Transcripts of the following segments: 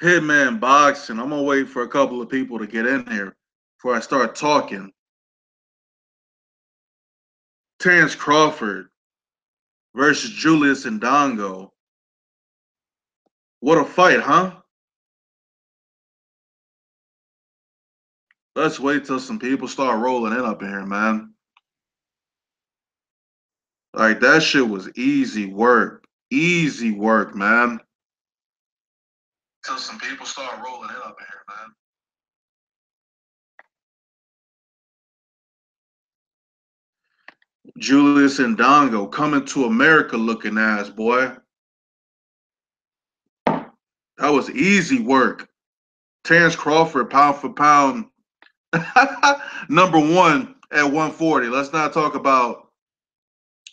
Hitman boxing. I'm gonna wait for a couple of people to get in here before I start talking. Terence Crawford versus Julius Indongo. What a fight, huh? Let's wait till some people start rolling in up in here, man. Like that shit was easy work. Easy work, man. Till some people start rolling in up in here, man. Julius Indongo coming to America looking ass, boy. That was easy work. Terence Crawford, pound for pound, number one at 140. Let's not talk about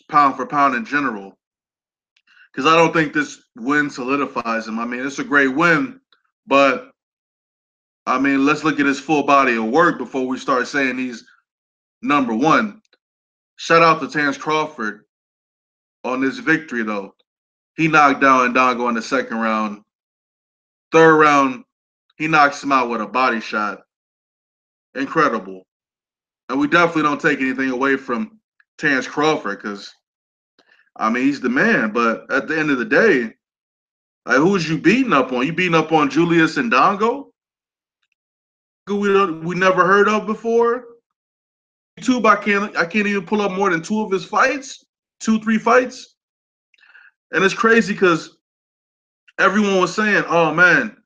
pound for pound in general, because I don't think this win solidifies him. I mean, it's a great win, but I mean, let's look at his full body of work before we start saying he's number one. Shout out to Terence Crawford on this victory, though. He knocked down Dongo in the second round. Third round, he knocks him out with a body shot. Incredible. And we definitely don't take anything away from Terence Crawford because, I mean, he's the man. But at the end of the day, like, who's you beating up on? You beating up on Julius Indongo, who we never heard of before. YouTube, I can't even pull up more than two of his fights, 2-3 fights. And it's crazy because everyone was saying, oh man,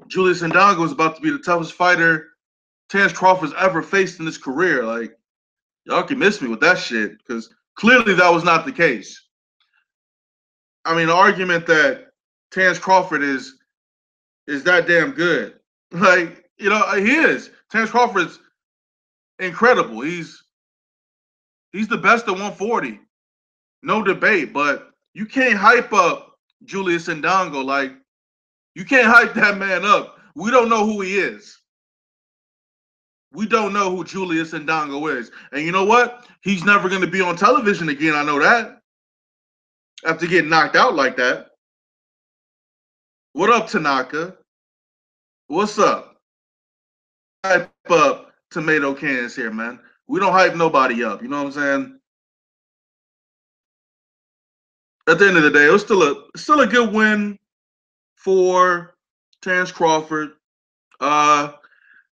Julius Indongo is about to be the toughest fighter Terence Crawford's ever faced in his career. Like, y'all can miss me with that shit because clearly that was not the case. I mean, the argument that Terence Crawford is that damn good. Like, he is. Terence Crawford's incredible. He's the best at 140. No debate. But you can't hype up Julius Indongo. Like, you can't hype that man up. We don't know who he is. We don't know who Julius Indongo is. And you know what? He's never going to be on television again. I know that. After getting knocked out like that. What up, Tanaka? What's up? Hype up tomato cans here, man. We don't hype nobody up. You know what I'm saying? At the end of the day, it was still a good win for Terence Crawford.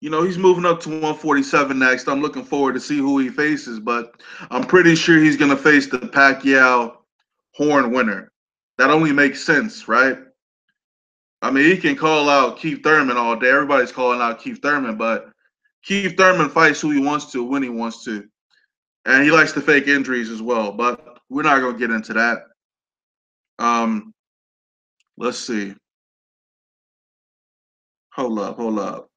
He's moving up to 147 next. I'm looking forward to see who he faces, but I'm pretty sure he's going to face the Pacquiao Horn winner. That only makes sense, right? I mean, he can call out Keith Thurman all day. Everybody's calling out Keith Thurman, but Keith Thurman fights who he wants to when he wants to. And he likes to fake injuries as well, but we're not going to get into that. Let's see. Hold up.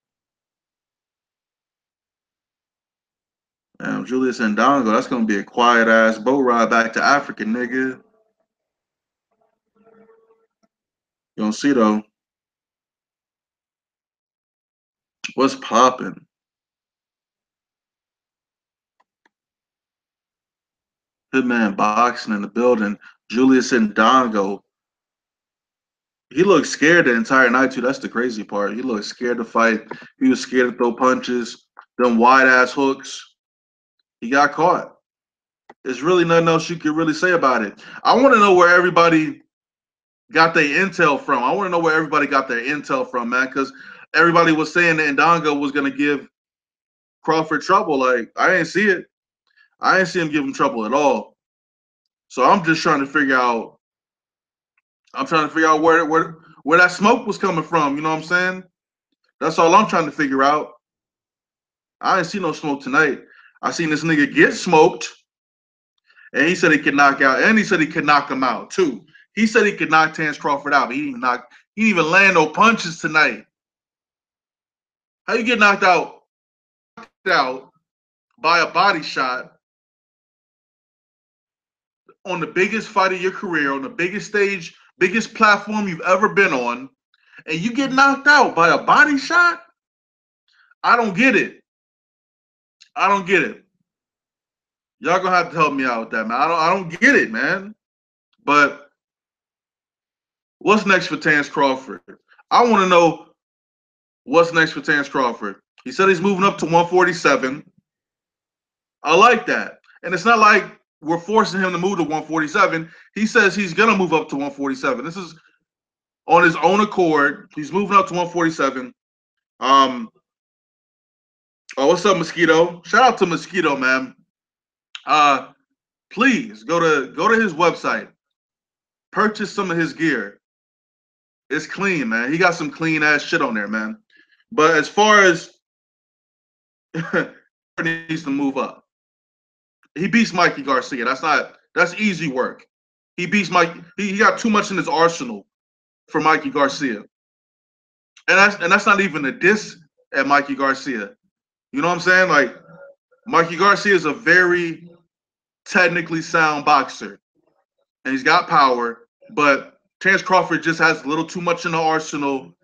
Julius Indongo, that's going to be a quiet-ass boat ride back to Africa, nigga. You don't see, though. What's popping? Hitman boxing in the building. Julius Indongo. He looked scared the entire night, too. That's the crazy part. He looked scared to fight. He was scared to throw punches, them wide-ass hooks. He got caught. There's really nothing else you can really say about it. I want to know where everybody got their intel from. I want to know where everybody got their intel from, man, because everybody was saying that Ndongo was going to give Crawford trouble. Like, I didn't see it. I didn't see him give him trouble at all. So I'm just trying to figure out. I'm trying to figure out where that smoke was coming from. You know what I'm saying? That's all I'm trying to figure out. I didn't see no smoke tonight. I seen this nigga get smoked, and he said he could knock out, and he said he could knock him out too. He said he could knock Terence Crawford out, but he didn't even land no punches tonight. How you get knocked out by a body shot on the biggest fight of your career, on the biggest stage, biggest platform you've ever been on, and you get knocked out by a body shot? I don't get it. I don't get it. Y'all gonna have to help me out with that, man. I don't get it, man. But what's next for Terence Crawford? I want to know What's next for Terence Crawford? He said he's moving up to 147. I like that. And it's not like we're forcing him to move to 147. He says he's going to move up to 147. This is on his own accord. He's moving up to 147. Oh, what's up, Mosquito? Shout out to Mosquito, man. Please go to his website. Purchase some of his gear. It's clean, man. He got some clean ass shit on there, man. But as far as needs to move up, he beats Mikey Garcia. That's easy work. He beats Mike. He got too much in his arsenal for Mikey Garcia, and that's not even a diss at Mikey Garcia. You know what I'm saying? Like Mikey Garcia is a very technically sound boxer, and he's got power, but Terence Crawford just has a little too much in the arsenal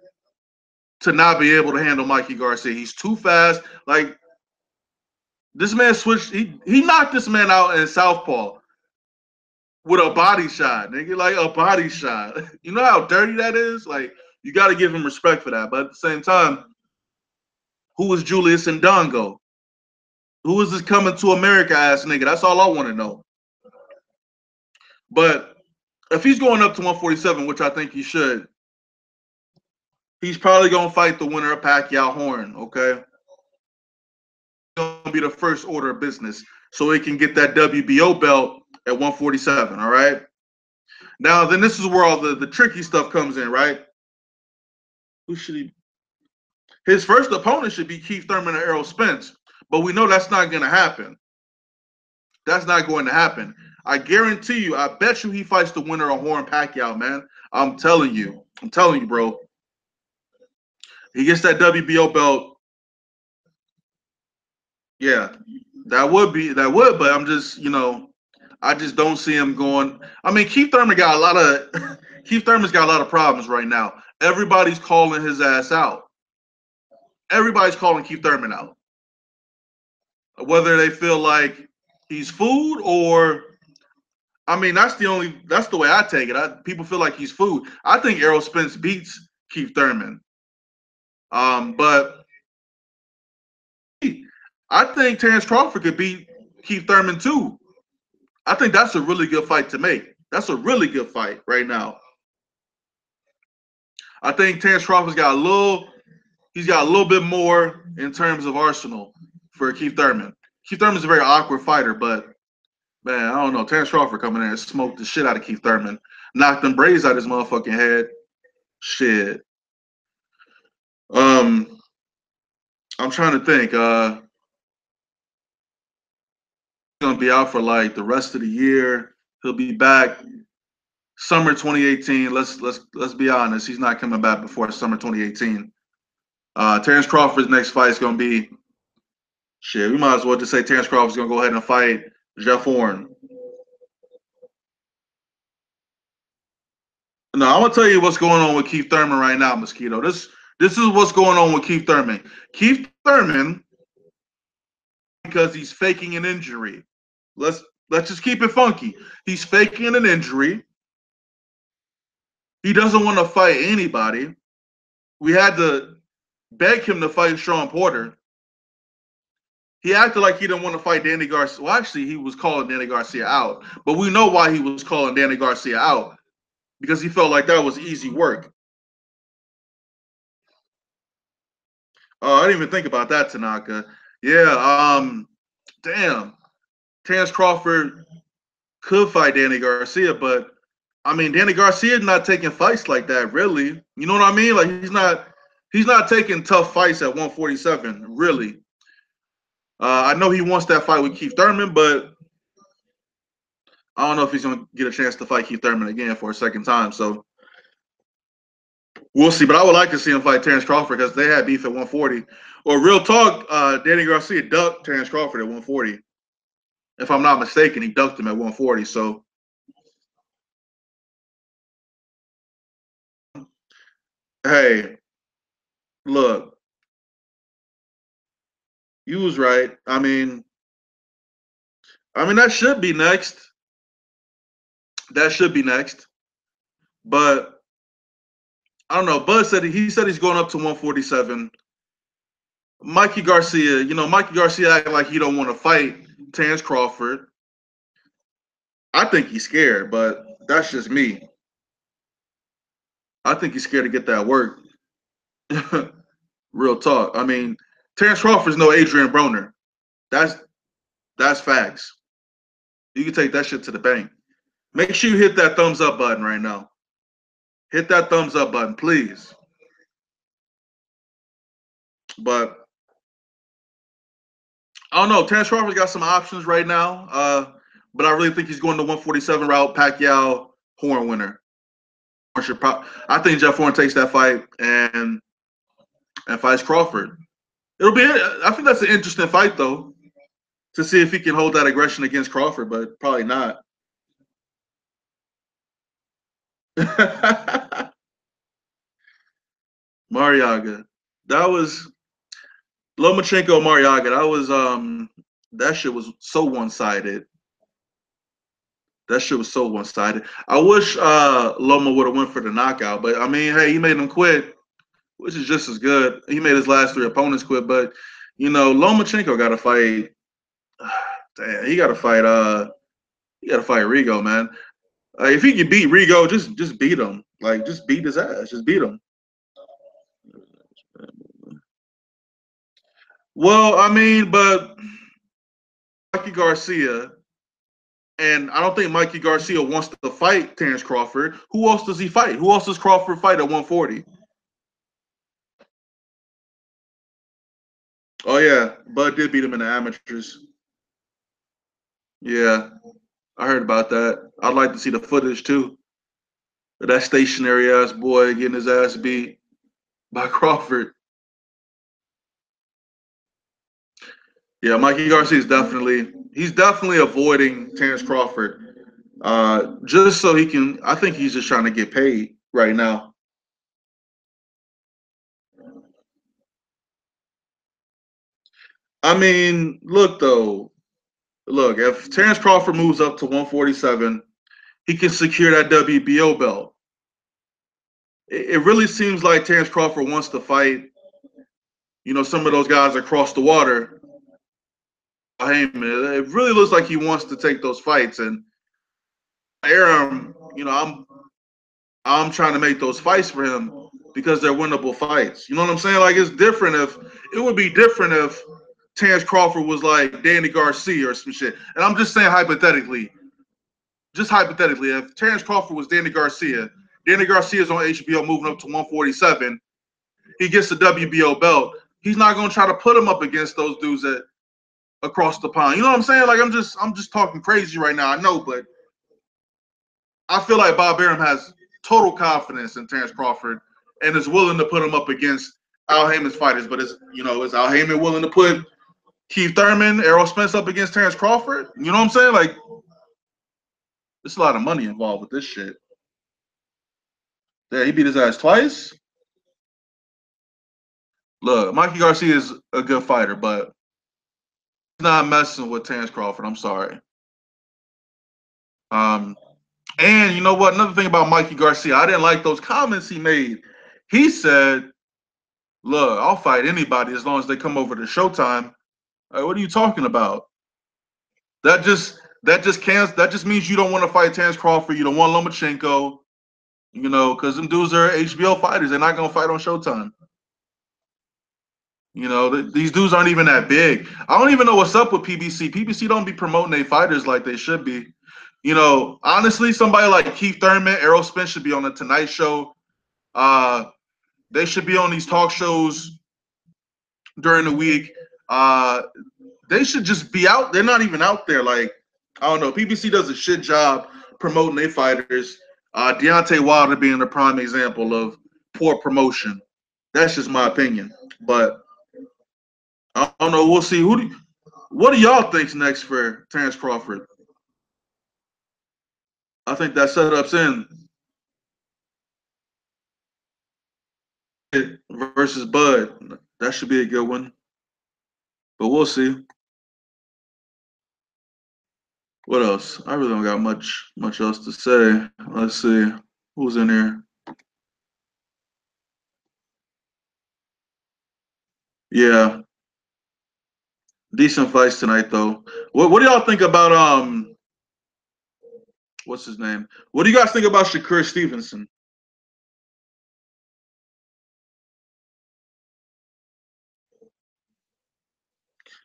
to not be able to handle Mikey Garcia. He's too fast. Like this man switched. He knocked this man out in southpaw with a body shot, nigga. Like a body shot. You know how dirty that is? Like you got to give him respect for that. But at the same time, who is Julius Indongo? Who is this coming to America ass nigga? That's all I want to know. But if he's going up to 147, which I think he should, he's probably gonna fight the winner of Pacquiao Horn. Okay, gonna be the first order of business, so he can get that WBO belt at 147. All right. Now, then this is where all the tricky stuff comes in, right? Who should he? His first opponent should be Keith Thurman or Errol Spence, but we know that's not going to happen. That's not going to happen. I guarantee you, I bet you he fights the winner of Horn Pacquiao, man. I'm telling you, bro. He gets that WBO belt. Yeah, that would, but I'm just, I just don't see him going. I mean, Keith Thurman's got a lot of problems right now. Everybody's calling his ass out. Everybody's calling Keith Thurman out. Whether they feel like he's food or I mean, that's the way I take it. People feel like he's food. I think Errol Spence beats Keith Thurman. But I think Terence Crawford could beat Keith Thurman too. I think that's a really good fight to make. That's a really good fight right now. I think Terence Crawford's got he's got a little bit more in terms of arsenal for Keith Thurman. Keith Thurman's a very awkward fighter, but man, I don't know. Terence Crawford coming in and smoked the shit out of Keith Thurman. Knocked them braids out his motherfucking head. Shit. I'm trying to think. He's gonna be out for like the rest of the year. He'll be back summer 2018. Let's be honest. He's not coming back before summer 2018. Terence Crawford's next fight is gonna be shit. We might as well just say Terence Crawford's gonna go ahead and fight Jeff Horn. No, I'm gonna tell you what's going on with Keith Thurman right now, Mosquito. This is what's going on with Keith Thurman. Keith Thurman, because he's faking an injury. Let's just keep it funky. He's faking an injury. He doesn't want to fight anybody. We had to beg him to fight Sean Porter. He acted like he didn't want to fight Danny Garcia. Well, actually, he was calling Danny Garcia out. But we know why he was calling Danny Garcia out. Because he felt like that was easy work. I didn't even think about that, Tanaka. Yeah, damn. Terence Crawford could fight Danny Garcia, but I mean, Danny Garcia's not taking fights like that, really. You know what I mean? Like he's not taking tough fights at 147, really. I know he wants that fight with Keith Thurman, but I don't know if he's gonna get a chance to fight Keith Thurman again for a second time. So we'll see. But I would like to see him fight Terence Crawford because they had beef at 140. Or real talk, Danny Garcia ducked Terence Crawford at 140. If I'm not mistaken, he ducked him at 140. So hey, look, you was right. I mean that should be next. That should be next. But I don't know. Bud said he said he's going up to 147. Mikey Garcia, Mikey Garcia acting like he don't want to fight Terence Crawford. I think he's scared, but that's just me. I think he's scared to get that work. Real talk. I mean, Terence Crawford's no Adrian Broner. That's facts. You can take that shit to the bank. Make sure you hit that thumbs up button right now. Hit that thumbs up button, please. But I don't know. Terence Crawford's got some options right now. But I really think he's going the 147 route. Pacquiao Horn winner. I think Jeff Horn takes that fight and fights Crawford. I think that's an interesting fight though, to see if he can hold that aggression against Crawford, but probably not. Mariaga. That was Lomachenko Mariaga. That shit was so one-sided. That shit was so one-sided. I wish Loma would have went for the knockout, but I mean, hey, he made him quit, which is just as good. He made his last 3 opponents quit, but Lomachenko got to fight. Damn, he got to fight. He got to fight Rigo, man. If he can beat Rigo, just beat him. Like, just beat his ass. Just beat him. Well, I mean, but Mikey Garcia, and I don't think Mikey Garcia wants to fight Terence Crawford. Who else does he fight? Who else does Crawford fight at 140? Oh yeah, Bud did beat him in the amateurs. Yeah, I heard about that. I'd like to see the footage too. That stationary ass boy getting his ass beat by Crawford. Yeah, Mikey Garcia is definitely avoiding Terence Crawford. Just so he can. I think he's just trying to get paid right now. I mean, look though. Look, if Terence Crawford moves up to 147, he can secure that WBO belt. It really seems like Terence Crawford wants to fight, some of those guys across the water. Heyman. It really looks like he wants to take those fights, and Aram, I'm trying to make those fights for him because they're winnable fights. You know what I'm saying? Like it would be different if Terence Crawford was like Danny Garcia or some shit. And I'm just saying just hypothetically, if Terence Crawford was Danny Garcia's on HBO moving up to 147, he gets the WBO belt. He's not gonna try to put him up against those dudes across the pond. You know what I'm saying? Like I'm just talking crazy right now. I know, but I feel like Bob Arum has total confidence in Terence Crawford and is willing to put him up against Al Heyman's fighters. But is Al Heyman willing to put Keith Thurman, Errol Spence up against Terence Crawford? You know what I'm saying? Like, there's a lot of money involved with this shit. Yeah, he beat his ass twice. Look, Mikey Garcia is a good fighter, but he's not messing with Terence Crawford. I'm sorry. Um, and you know what? Another thing about Mikey Garcia, I didn't like those comments he made. He said, "Look, I'll fight anybody as long as they come over to Showtime." What are you talking about? That just means you don't want to fight Terence Crawford. You don't want Lomachenko. Because them dudes are HBO fighters. They're not gonna fight on Showtime. These dudes aren't even that big. I don't even know what's up with PBC. PBC don't be promoting their fighters like they should be. Honestly, somebody like Keith Thurman, Errol Spence should be on the Tonight Show. They should be on these talk shows during the week. They should just be out. They're not even out there. Like, I don't know. PBC does a shit job promoting their fighters. Deontay Wilder being a prime example of poor promotion. That's just my opinion. But I don't know. We'll see. What do y'all think's next for Terence Crawford? I think that setup's in versus Bud. That should be a good one. But we'll see. What else? I really don't got much else to say. Let's see who's in here. Yeah, decent fights tonight though. What do y'all think about what's his name? What do you guys think about Shakur Stevenson?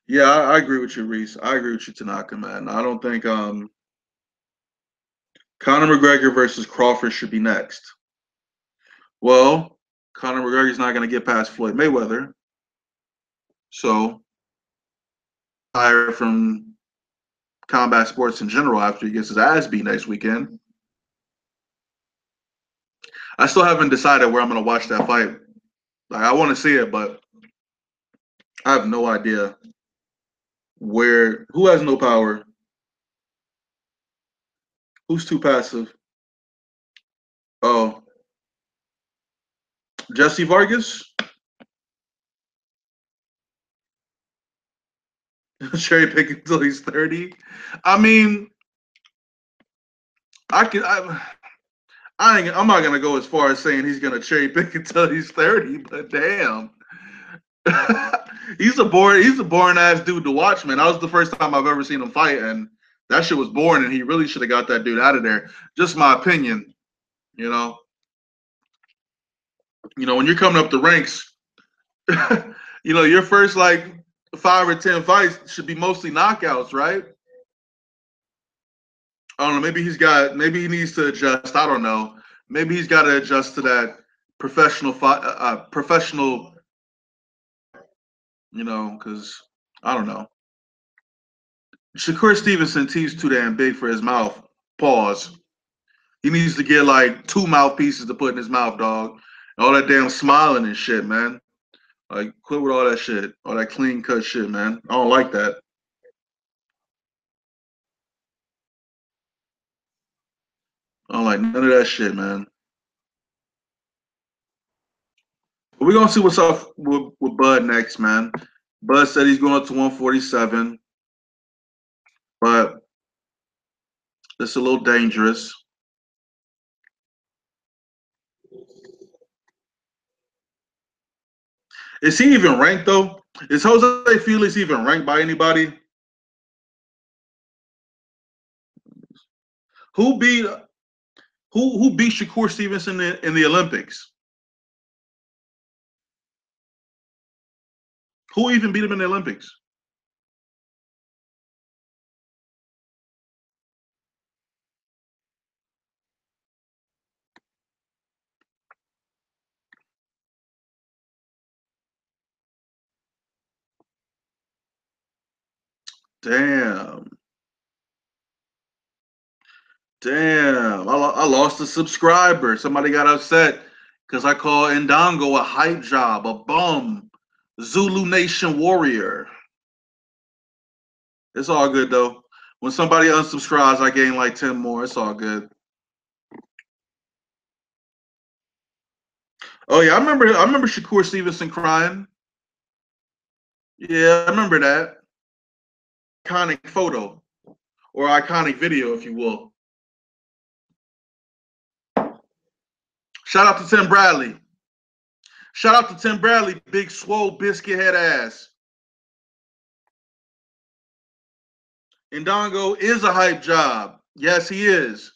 Yeah, I agree with you, Reese. I agree with you, Tanaka, man. I don't think Conor McGregor versus Crawford should be next. Well, Conor McGregor's not going to get past Floyd Mayweather, so tired from combat sports in general after he gets his ass beat next weekend. I still haven't decided where I'm going to watch that fight. Like, I want to see it, but I have no idea where. Who has no power? Who's too passive? Oh, Jesse Vargas. Cherry pick until he's 30. I mean, I can. I'm not gonna go as far as saying he's gonna cherry pick until he's 30, but damn. He's a boring ass dude to watch, man. That was the first time I've ever seen him fight, and that shit was boring, and he really should have got that dude out of there. Just my opinion, you know. When you're coming up the ranks, your first like 5 or 10 fights should be mostly knockouts, right? I don't know. Maybe he needs to adjust. I don't know. Maybe he's got to adjust to that professional, because I don't know. Shakur Stevenson tees too damn big for his mouth. Pause. He needs to get like 2 mouthpieces to put in his mouth, dog. All that damn smiling and shit, man. Like, quit with all that shit, all that clean cut shit, man. I don't like that. I don't like none of that shit, man. But we're gonna see what's up with Bud next, man. Bud said he's going up to 147, but it's a little dangerous. Is he even ranked though? Is Jose Felix even ranked by anybody? Who beat who beat Shakur Stevenson in the Olympics? Who even beat him in the Olympics? Damn. Damn. I lost a subscriber. Somebody got upset because I call Indongo a hype job, a bum, Zulu Nation warrior. It's all good though. When somebody unsubscribes, I gain like 10 more. It's all good. Oh yeah, I remember Shakur Stevenson crying. Yeah, I remember that. Iconic photo or iconic video, if you will. Shout out to Tim Bradley. Shout out to Tim Bradley, big swole biscuit head ass. Indongo is a hype job. Yes, he is.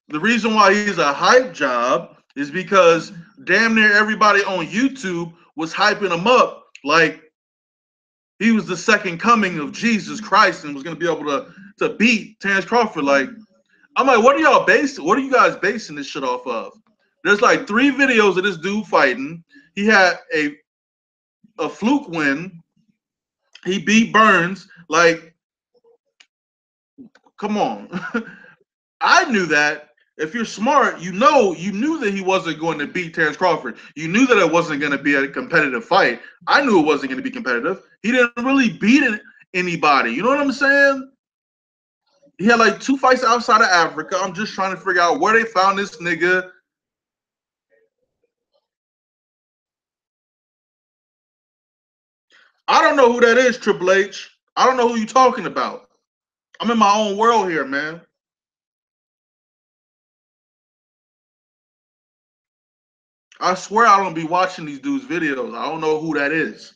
The reason why he's a hype job is because damn near everybody on YouTube was hyping him up like he was the second coming of Jesus Christ and was going to be able to beat Terence Crawford. Like, I'm like, what are you guys basing this shit off of? There's like 3 videos of this dude fighting. He had a fluke win. He beat Burns. Like, come on. I knew that. If you're smart, you knew that he wasn't going to beat Terence Crawford. You knew that it wasn't going to be a competitive fight. I knew it wasn't going to be competitive. He didn't really beat anybody. You know what I'm saying? He had like 2 fights outside of Africa. I'm just trying to figure out where they found this nigga. I don't know who that is, Triple H. I don't know who you're talking about. I'm in my own world here, man. I swear I don't be watching these dudes' videos. I don't know who that is.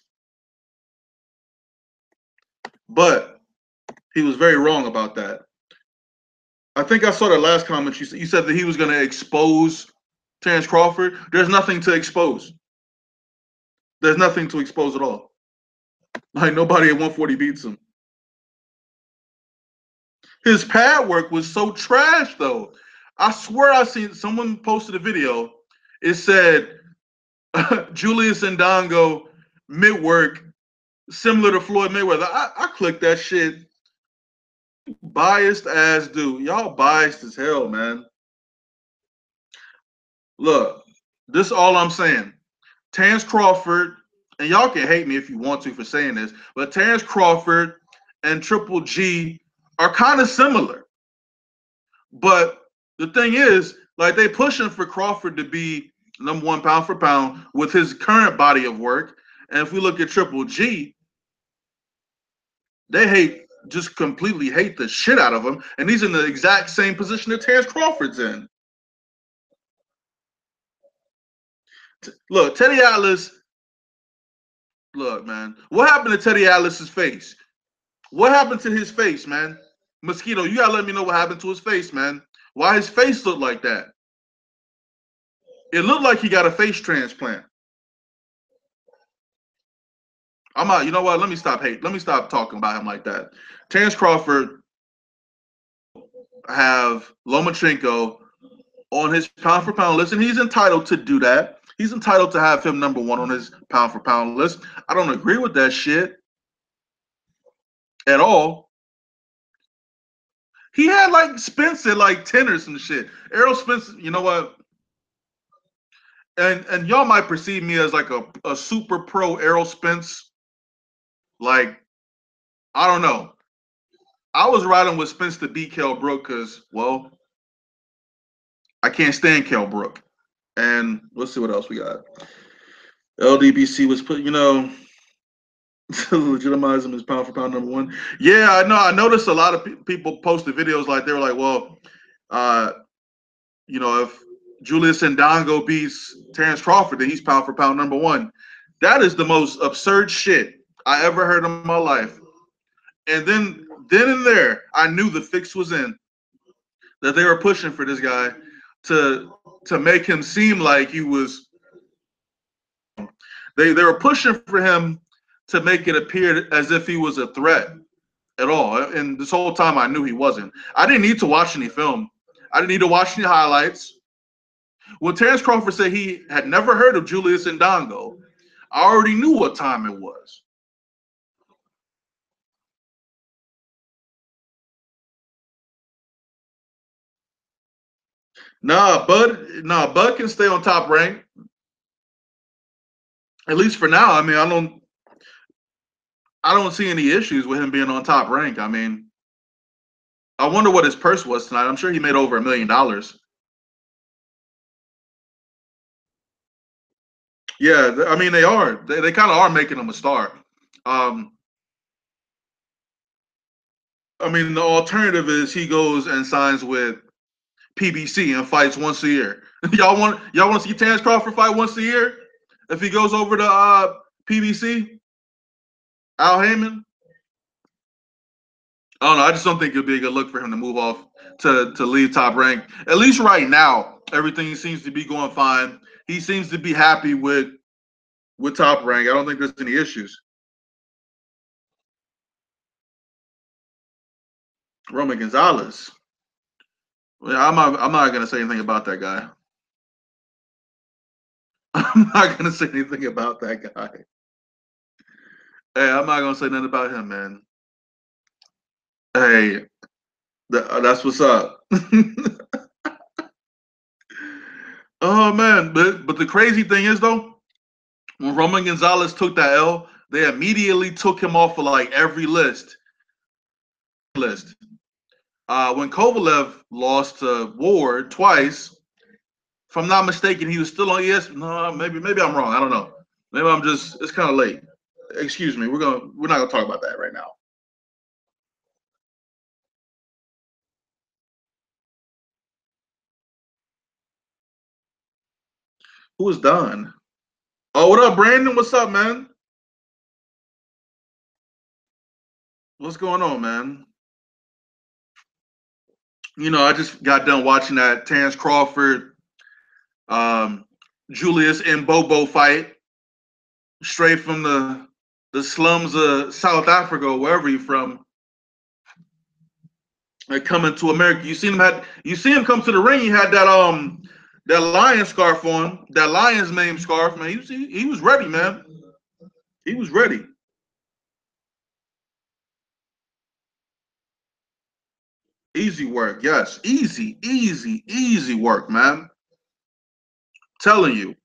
but he was very wrong about that. I think I saw the last comment. You said that he was going to expose Terence Crawford. There's nothing to expose. There's nothing to expose at all. Like, nobody at 140 beats him. His pad work was so trash, though. I swear I seen someone posted a video. It said Julius Indongo mid work similar to Floyd Mayweather. I clicked that shit. Biased ass dude. Y'all biased as hell, man. Look, this is all I'm saying. Terence Crawford, and y'all can hate me if you want to for saying this, but Terence Crawford and Triple G are kind of similar. But the thing is, like, they pushing for Crawford to be #1 pound for pound with his current body of work. And if we look at Triple G, they just completely hate the shit out of him. And he's in the exact same position that Terence Crawford's in. Look, Teddy Atlas, look, man, what happened to Teddy Atlas's face? What happened to his face, man? Mosquito, you gotta let me know what happened to his face, man. Why his face looked like that? It looked like he got a face transplant. I'm out. You know what? Let me stop hating. Let me stop talking about him like that. Terence Crawford have Lomachenko on his pound for pound list, and he's entitled to do that. He's entitled to have him #1 on his pound for pound list. I don't agree with that shit at all. He had like Spence at like 10 or some shit. Errol Spence, you know what? And y'all might perceive me as like a super pro Errol Spence. Like, I don't know. I was riding with Spence to beat Kell Brook because, well, I can't stand Kell Brook. And let's see what else we got. LDBC was put, to legitimize him as pound for pound #1. Yeah, I know. I noticed a lot of people posted videos like they were like, well, if Julius Indongo beats Terence Crawford, then he's pound for pound #1. That is the most absurd shit I ever heard in my life. And then and there, I knew the fix was in. That they were pushing for this guy to make him seem like he was. They were pushing for him to make it appear as if he was a threat at all. And this whole time, I knew he wasn't. I didn't need to watch any film. I didn't need to watch any highlights. When Terence Crawford said he had never heard of Julius Indongo, I already knew what time it was. Bud can stay on Top Rank. At least for now. I mean, I don't see any issues with him being on Top Rank. I mean, I wonder what his purse was tonight. I'm sure he made over $1 million. Yeah, I mean, they are. They kind of are making him a star. I mean, the alternative is he goes and signs with PBC and fights once a year. y'all want to see Terence Crawford fight once a year? If he goes over to PBC, Al Heyman? I don't know. I just don't think it'd be a good look for him to move off to leave Top Rank. At least right now, everything seems to be going fine. He seems to be happy with Top Rank. I don't think there's any issues. Roman Gonzalez. Yeah, I'm not gonna say anything about that guy. I'm not gonna say anything about that guy. Hey, I'm not gonna say nothing about him, man. Hey, that's what's up. Oh man, but the crazy thing is though, when Roman Gonzalez took that L, they immediately took him off of like every list. When Kovalev lost to Ward twice, if I'm not mistaken, he was still on ES. No, maybe I'm wrong. I don't know. Maybe I'm just. It's kind of late. Excuse me. We're not gonna talk about that right now. Who is Don? Oh, what up, Brandon? What's up, man? What's going on, man? I just got done watching that Terence Crawford, um, Julius Indongo fight, straight from the slums of South Africa, or wherever you're from, and coming to America. You see him come to the ring. He had that lion scarf on, that lion's name scarf, man. He was ready, man. He was ready. Easy work, yes. Easy, easy, easy work, man. Telling you.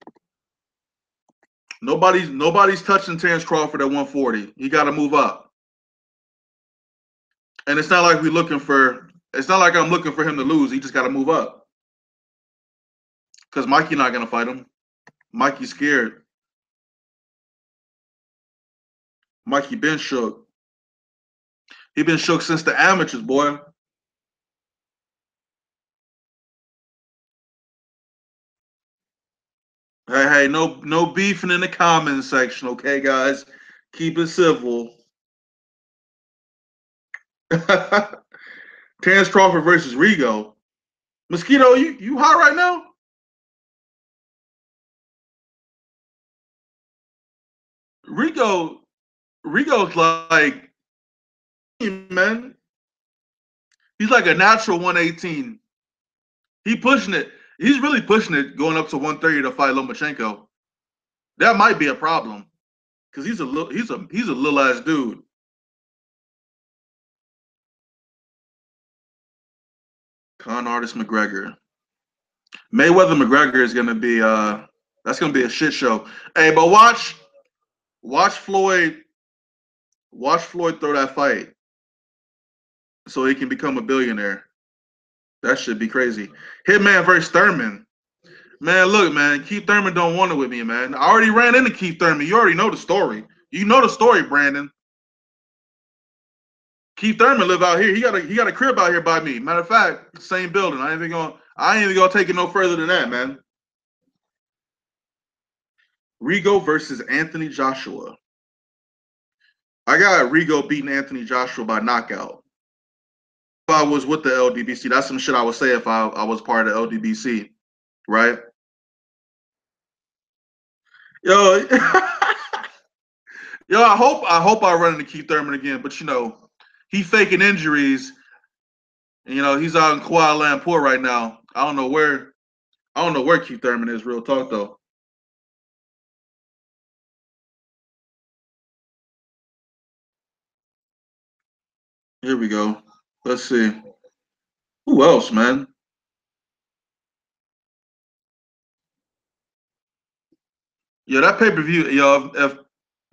Nobody's touching Terence Crawford at 140. He got to move up. And it's not like it's not like I'm looking for him to lose. He just got to move up. Because Mikey not going to fight him. Mikey's scared. Mikey been shook. He been shook since the amateurs, boy. Hey, no beefing in the comments section, okay, guys? Keep it civil. Terence Crawford versus Rigo. Mosquito, you hot right now? Rigo's like, man, he's like a natural 118. He pushing it. He's really pushing it, going up to 130 to fight Lomachenko. That might be a problem because he's a little ass dude. Con artist McGregor. Mayweather McGregor is gonna be that's gonna be a shit show. Hey, but watch Floyd throw that fight so he can become a billionaire. That should be crazy. Hitman versus Thurman. Man, look, man, Keith Thurman don't want it with me, man. I already ran into Keith Thurman. You already know the story. You know the story, Brandon. Keith Thurman live out here. He got a crib out here by me. Matter of fact, same building. I ain't even gonna take it no further than that, man. Rigo versus Anthony Joshua. I got Rigo beating Anthony Joshua by knockout. If I was with the LDBC, that's some shit I would say if I was part of the LDBC, right? Yo, yo, I hope I run into Keith Thurman again, but he faking injuries. And, he's out in Kuala Lumpur right now. I don't know where Keith Thurman is. Real talk though. Here we go. Let's see. Who else, man? Yeah, that pay per view, yo. If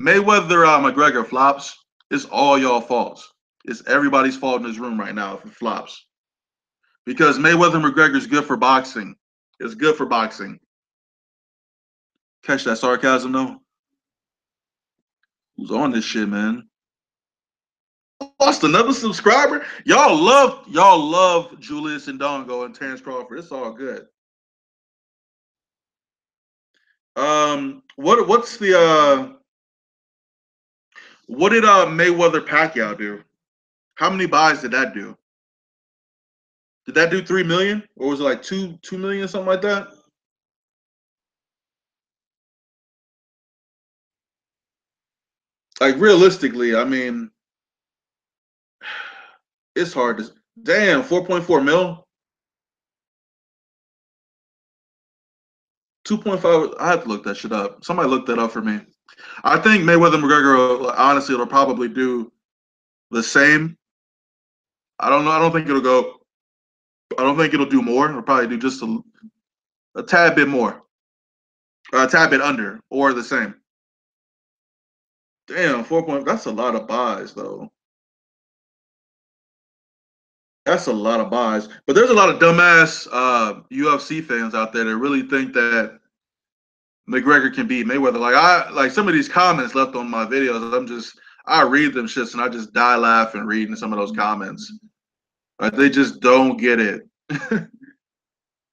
Mayweather McGregor flops, it's all y'all faults. It's everybody's fault in this room right now if it flops. Because Mayweather McGregor is good for boxing. It's good for boxing. Catch that sarcasm though. Who's on this shit, man? Lost another subscriber. Y'all love Julius Indongo and Terence Crawford. It's all good. What did Mayweather Pacquiao do? How many buys did that do? Did that do 3 million, or was it like two million, something like that? Like realistically, I mean, it's hard to. Damn, 4.4 mil, 2.5. I have to look that shit up. Somebody look that up for me. I think Mayweather McGregor, honestly, it'll probably do the same. I don't know. I don't think it'll go. I don't think it'll do more. It'll probably do just a tad bit more, a tad bit under, or the same. Damn, 4 point. That's a lot of buys, though. That's a lot of buys. But there's a lot of dumbass UFC fans out there that really think that McGregor can beat Mayweather. Like some of these comments left on my videos. I read them shits and I just die laughing reading some of those comments. Like they just don't get it.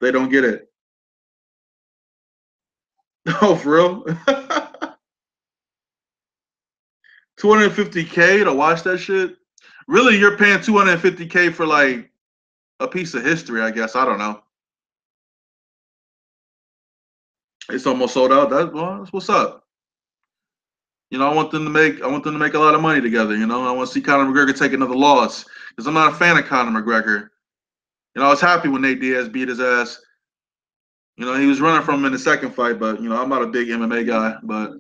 They don't get it. Oh, for real? 250K to watch that shit? Really, you're paying $250K for like a piece of history, I guess. I don't know. It's almost sold out. That's what's up. You know, I want them to make a lot of money together. You know, I want to see Conor McGregor take another loss because I'm not a fan of Conor McGregor. You know, I was happy when Nate Diaz beat his ass. You know, he was running from him in the second fight, but you know, I'm not a big MMA guy. But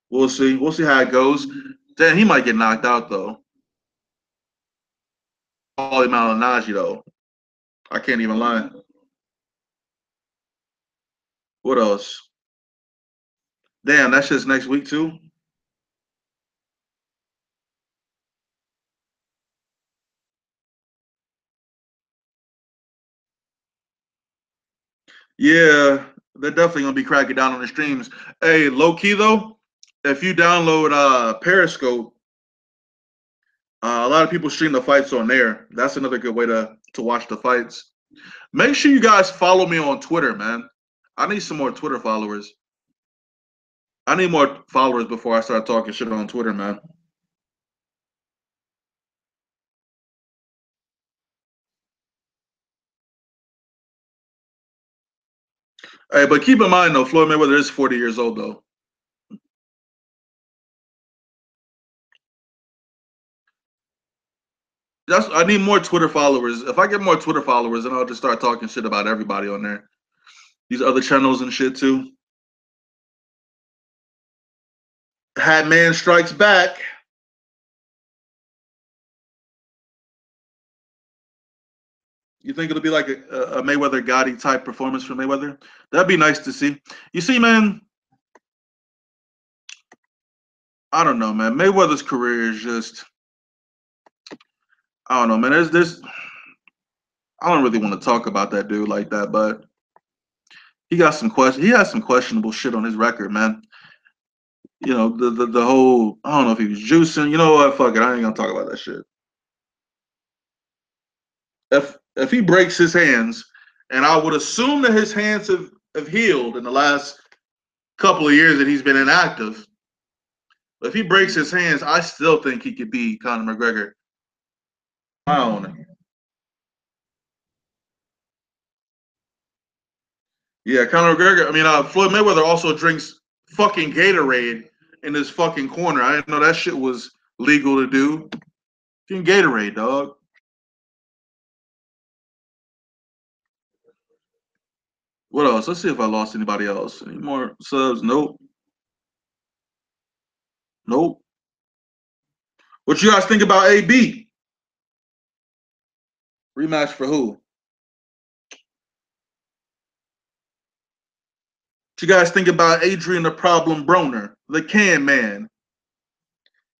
we'll see. We'll see how it goes. Damn, he might get knocked out though. Paulie Malignaggi though. I can't even lie. What else? Damn, that's just next week too. Yeah, they're definitely gonna be cracking down on the streams. Hey, low key though, if you download Periscope, a lot of people stream the fights on there. That's another good way to watch the fights. Make sure you guys follow me on Twitter, man. I need some more Twitter followers. I need more followers before I start talking shit on Twitter, man. Hey, but keep in mind though, Floyd Mayweather is 40 years old though. I need more Twitter followers. If I get more Twitter followers, then I'll just start talking shit about everybody on there. These other channels and shit too. Hat Man Strikes Back. You think it'll be like a Mayweather Gotti type performance for Mayweather? That'd be nice to see. You see, man, I don't know, man. Mayweather's career is just, I don't know, man. There's I don't really want to talk about that dude like that, but he got some question. He has some questionable shit on his record, man. You know, the whole, I don't know if he was juicing. You know what? Fuck it. I ain't gonna talk about that shit. If he breaks his hands, and I would assume that his hands have healed in the last couple of years that he's been inactive. If he breaks his hands, I still think he could beat Conor McGregor. My own. Yeah, Conor McGregor. I mean, Floyd Mayweather also drinks fucking Gatorade in his fucking corner. I didn't know that shit was legal to do. Fucking Gatorade, dog. What else? Let's see if I lost anybody else. Any more subs? Nope. Nope. What you guys think about AB? Rematch for who? What you guys think about Adrian the Problem Broner, the Can Man?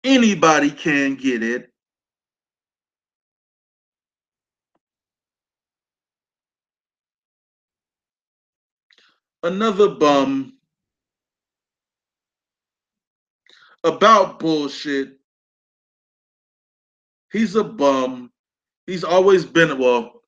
Anybody can get it. Another bum about bullshit. He's a bum. He's always been, well,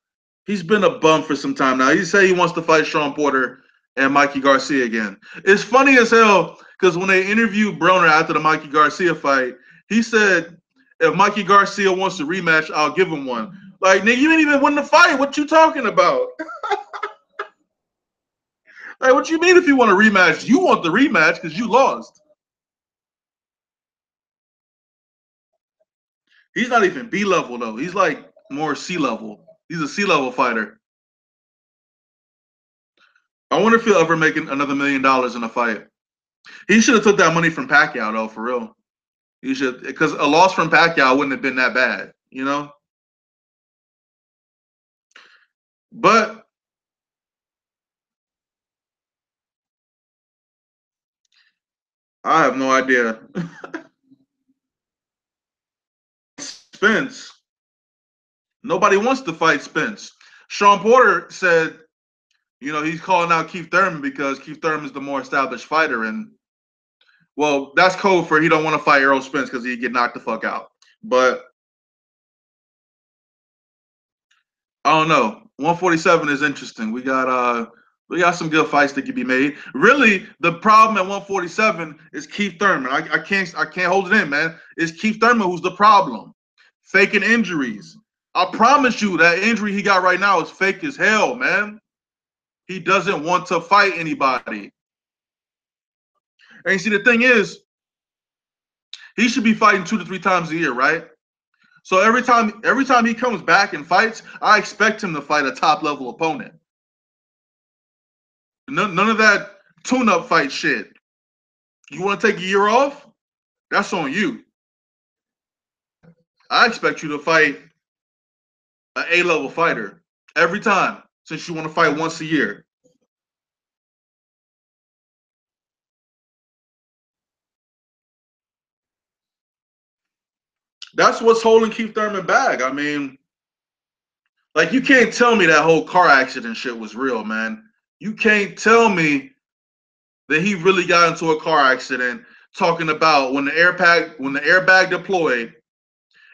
he's been a bum for some time now. He said he wants to fight Sean Porter and Mikey Garcia again. It's funny as hell because when they interviewed Broner after the Mikey Garcia fight, he said, if Mikey Garcia wants a rematch, I'll give him one. Like, nigga, you ain't even win the fight. What you talking about? Like, what you mean if you want a rematch? You want the rematch because you lost. He's not even B level though. He's like more C level. He's a C level fighter. I wonder if he'll ever make another $1 million in a fight. He should have took that money from Pacquiao though, for real. He should, because a loss from Pacquiao wouldn't have been that bad, you know. But I have no idea. Spence. Nobody wants to fight Spence. Sean Porter said, you know, he's calling out Keith Thurman because Keith Thurman is the more established fighter, and well, that's code for he don't want to fight Errol Spence because he'd get knocked the fuck out. But I don't know. 147 is interesting. We got some good fights that could be made. Really, the problem at 147 is Keith Thurman. I can't hold it in, man. It's Keith Thurman who's the problem. faking injuries. I promise you that injury he got right now is fake as hell, man. He doesn't want to fight anybody. And you see, the thing is, he should be fighting 2 to 3 times a year, right? So every time he comes back and fights, I expect him to fight a top level opponent. None of that tune-up fight shit. You want to take a year off? That's on you. I expect you to fight an A-level fighter every time, since you want to fight once a year. That's what's holding Keith Thurman back. I mean, like, you can't tell me that whole car accident shit was real, man. You can't tell me that he really got into a car accident talking about when the airbag deployed,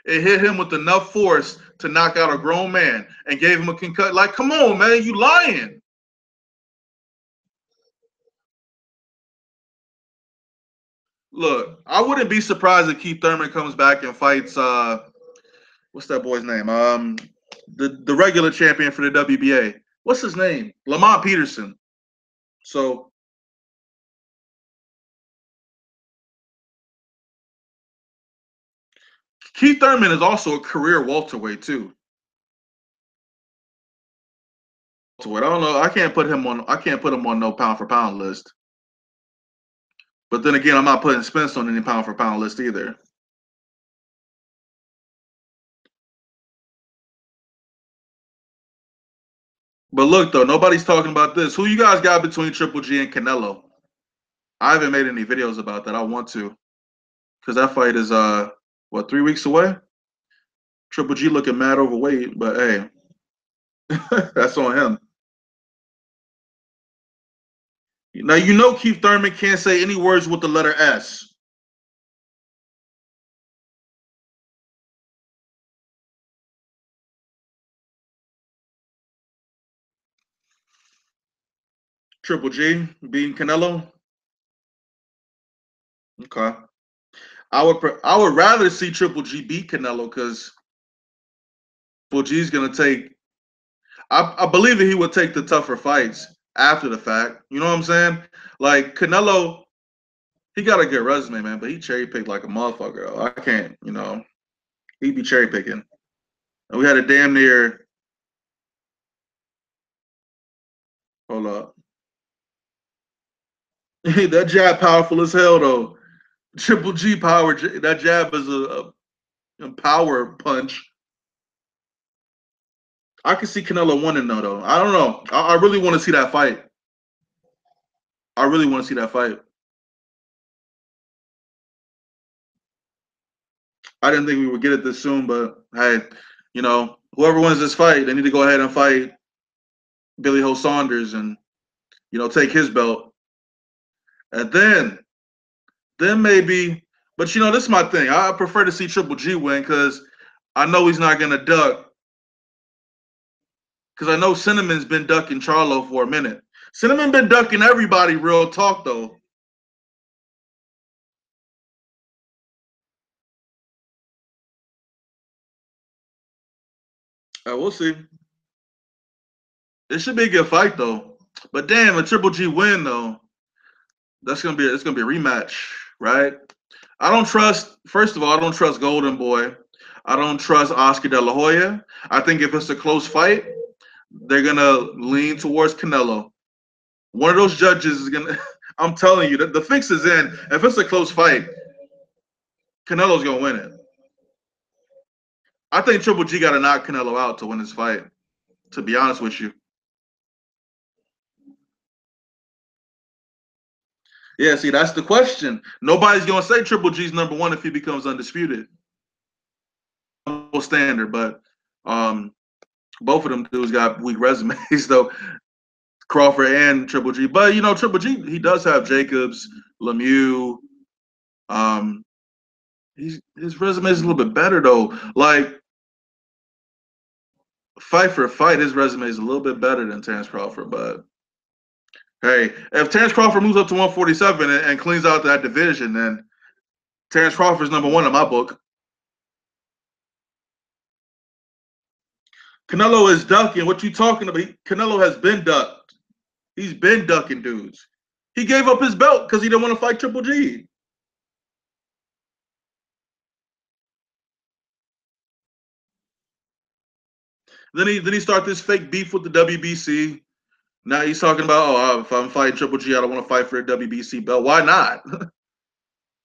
it hit him with enough force to knock out a grown man and gave him a concussion. Like, come on, man, you lying. Look, I wouldn't be surprised if Keith Thurman comes back and fights what's that boy's name? The regular champion for the WBA. What's his name? Lamont Peterson. So Keith Thurman is also a career welterweight too. I don't know. I can't put him on no pound for pound list. But then again, I'm not putting Spence on any pound for pound list either. But look though, nobody's talking about this. Who you guys got between Triple G and Canelo? I haven't made any videos about that. I want to, because that fight is 3 weeks away. Triple G looking mad overweight, but hey, that's on him. Now you know Keith Thurman can't say any words with the letter S. Triple G beating Canelo. Okay, I would rather see Triple G beat Canelo because Triple G's gonna take. I believe that he would take the tougher fights after the fact. You know what I'm saying? Like Canelo, he got a good resume, man, but he cherry picked like a motherfucker. Though. I can't, he'd be cherry picking. And we had a damn near. Hold up. That jab powerful as hell though. Triple G power. That jab is a power punch. I can see Canelo winning though. I don't know. I really want to see that fight. I really want to see that fight. I didn't think we would get it this soon, but hey, whoever wins this fight, they need to go ahead and fight Billy Ho Saunders and take his belt, and then maybe. But this is my thing. I prefer to see Triple G win because I know he's not gonna duck. Because I know Cinnamon's been ducking Charlo for a minute. Cinnamon been ducking everybody. Real talk though. We'll see. It should be a good fight though. But damn, a Triple G win though. It's gonna be a rematch, right? I don't trust. First of all, I don't trust Golden Boy. I don't trust Oscar De La Hoya. I think if it's a close fight, they're gonna lean towards Canelo. One of those judges is gonna. I'm telling you, the fix is in. If it's a close fight, Canelo's gonna win it. I think Triple G got to knock Canelo out to win this fight. To be honest with you. Yeah, see, that's the question. Nobody's gonna say Triple G's #1 if he becomes undisputed. Standard, but both of them dudes got weak resumes though. Crawford and Triple G, but Triple G he does have Jacobs, Lemieux. His resume is a little bit better though. Like fight for fight, his resume is a little bit better than Terence Crawford, but. Hey, if Terence Crawford moves up to 147 and cleans out that division, then Terence Crawford's #1 in my book. Canelo is ducking. What you talking about? Canelo has been ducked. He's been ducking dudes. He gave up his belt because he didn't want to fight Triple G. Then he started this fake beef with the WBC. Now he's talking about, oh, if I'm fighting Triple G, I don't want to fight for the WBC belt. Why not?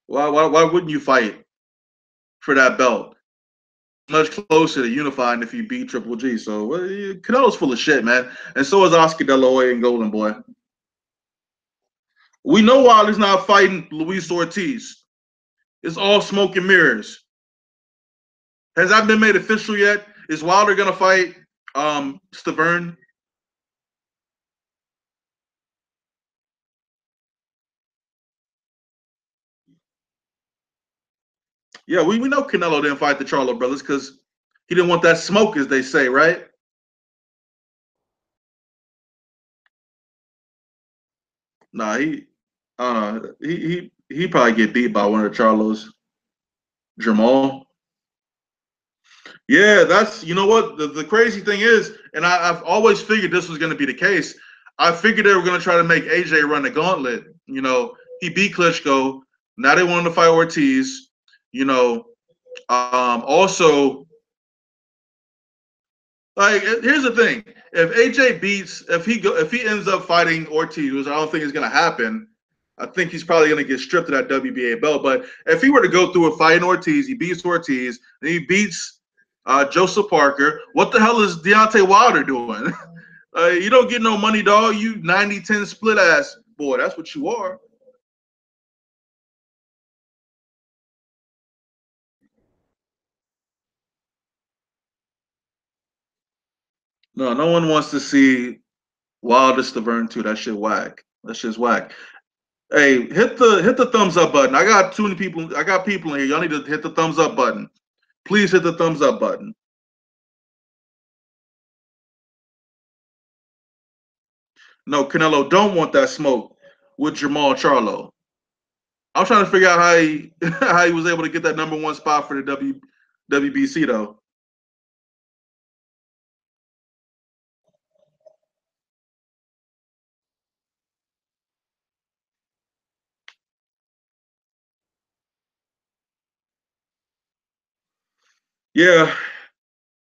why wouldn't you fight for that belt? Much closer to unifying if you beat Triple G. So Canelo's full of shit, man. And so is Oscar De La Hoya and Golden Boy. We know Wilder's not fighting Luis Ortiz. It's all smoke and mirrors. Has that been made official yet? Is Wilder gonna fight Stavern? Yeah, we know Canelo didn't fight the Charlo brothers because he didn't want that smoke, as they say, right? Nah, he probably get beat by one of the Charlos. Jamal. Yeah, that's you know what the crazy thing is, and I've always figured this was going to be the case. I figured they were going to try to make AJ run the gauntlet. You know, he beat Klitschko. Now they wanted to fight Ortiz. You know, also, like here's the thing: if AJ beats, if he ends up fighting Ortiz, which I don't think is going to happen, I think he's probably going to get stripped of that WBA belt. But if he were to go through a fight in Ortiz, he beats Ortiz, then he beats Joseph Parker. What the hell is Deontay Wilder doing? You don't get no money, dog. You 90-10 split ass boy. That's what you are. No, no one wants to see Wilder Stavern too. That shit whack. That shit's whack. Hey, hit the thumbs up button. I got too many people. I got people in here. Y'all need to hit the thumbs up button. Please hit the thumbs up button. No, Canelo don't want that smoke with Jamal Charlo. I'm trying to figure out how he how he was able to get that number one spot for the WBC though. Yeah,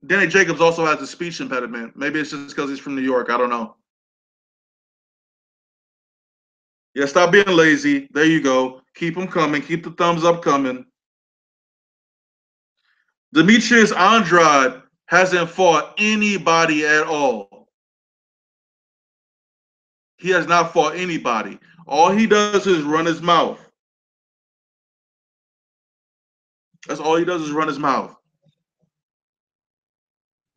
Danny Jacobs also has a speech impediment. Maybe it's just because he's from New York. I don't know. Yeah, stop being lazy. There you go. Keep them coming. Keep the thumbs up coming. Demetrius Andrade hasn't fought anybody at all. He has not fought anybody. All he does is run his mouth. That's all he does is run his mouth.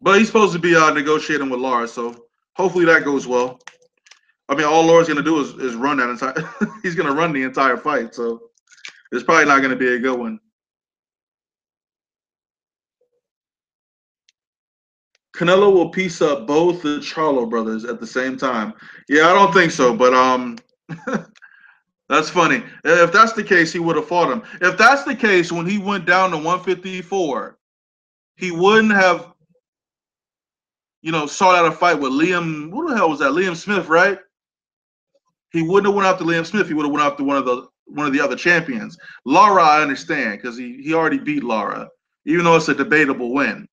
But he's supposed to be negotiating with Laura, so hopefully that goes well. I mean, all Laura's gonna do is run that entire. He's gonna run the entire fight, so it's probably not gonna be a good one. Canelo will piece up both the Charlo brothers at the same time. Yeah, I don't think so, but that's funny. If that's the case, he would have fought him. If that's the case, when he went down to 154, he wouldn't have, sought out a fight with Liam. Who the hell was that? Liam Smith, right? He wouldn't have went after Liam Smith. He would have went after one of the other champions. Lara, I understand because he already beat Lara, even though it's a debatable win.